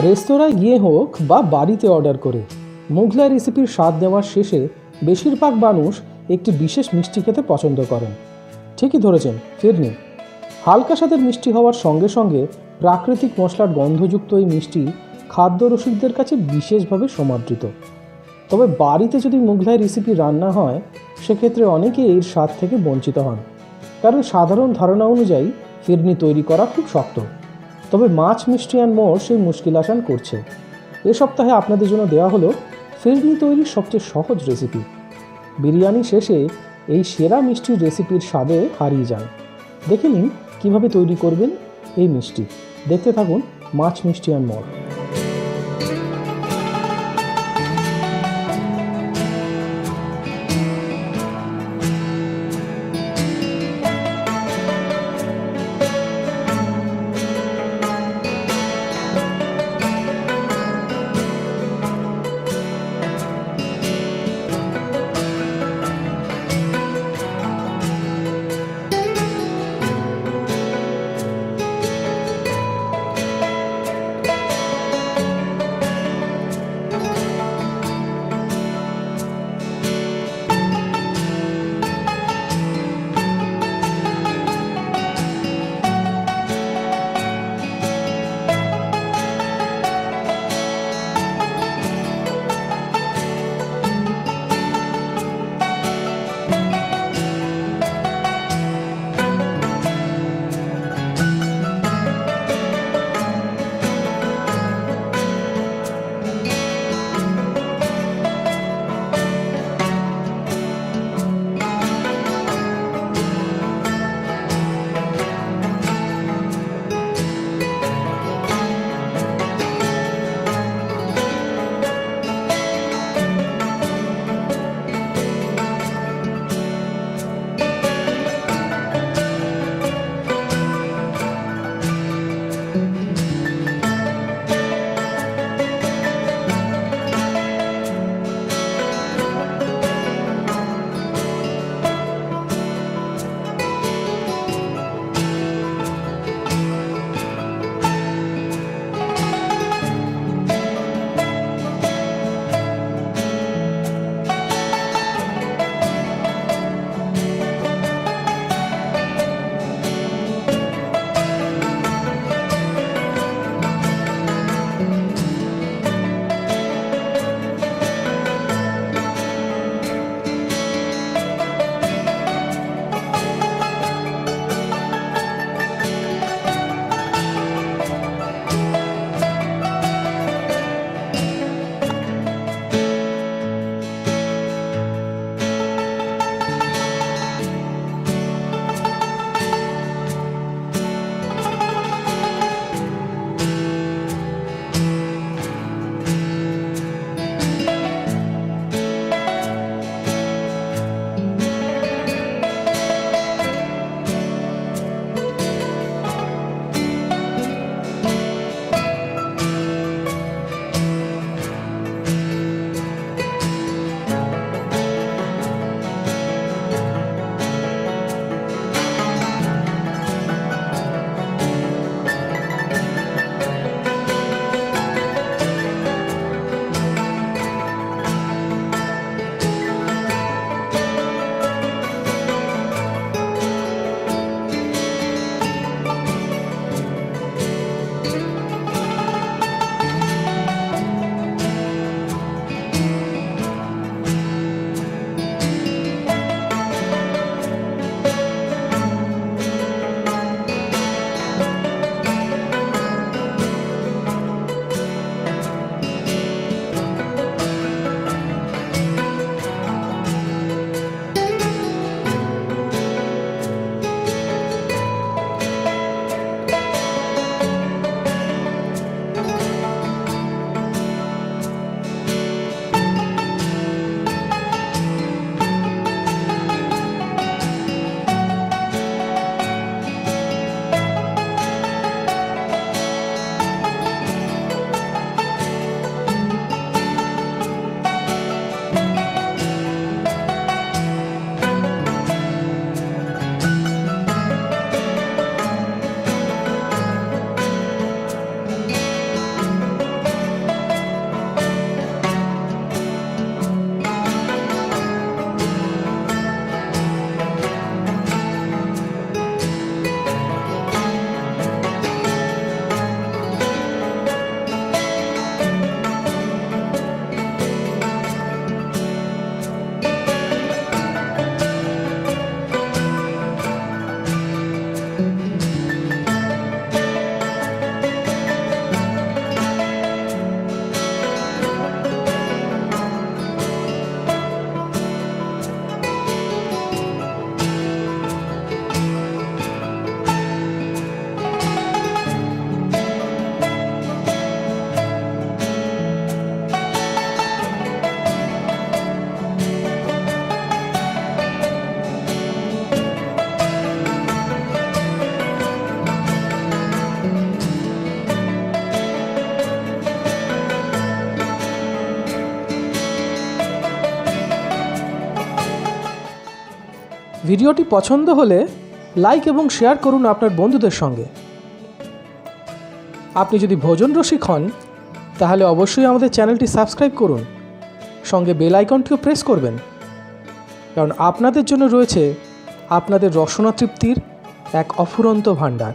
রেস্তোরাঁয় গিয়ে হোক বা বাড়িতে অর্ডার করে মুঘলাই রেসিপির স্বাদ নেওয়ার শেষে বেশিরভাগ মানুষ একটি বিশেষ মিষ্টি খেতে পছন্দ করেন। ঠিকই ধরেছেন, ফিরনি। হালকা স্বাদের মিষ্টি হওয়ার সঙ্গে সঙ্গে প্রাকৃতিক মশলার গন্ধযুক্ত এই মিষ্টি খাদ্য রসিকদের কাছে বিশেষভাবে সমাদৃত। তবে বাড়িতে যদি মুঘলাই রেসিপি রান্না হয় সেক্ষেত্রে অনেকে এর স্বাদ থেকে বঞ্চিত হন, কারণ সাধারণ ধারণা অনুযায়ী ফিরনি তৈরি করা খুব শক্ত। তবে মাছ মিষ্টি অ্যান্ড মোর সেই মুশকিল আসান করছে। এ সপ্তাহে আপনাদের জন্য দেওয়া হলো ফিরনি তৈরির সবচেয়ে সহজ রেসিপি। বিরিয়ানি শেষে এই সেরা মিষ্টির রেসিপির স্বাদে হারিয়ে যান। দেখে নিন কীভাবে তৈরি করবেন এই মিষ্টি। দেখতে থাকুন মাছ মিষ্টি অ্যান্ড মোর। ভিডিওটি পছন্দ হলে লাইক এবং শেয়ার করুন আপনার বন্ধুদের সঙ্গে। আপনি যদি ভোজন রসিক হন তাহলে অবশ্যই আমাদের চ্যানেলটি সাবস্ক্রাইব করুন, সঙ্গে বেল আইকনটিও প্রেস করবেন, কারণ আপনাদের জন্য রয়েছে আপনাদের রসনা তৃপ্তির এক অফুরন্ত ভাণ্ডার।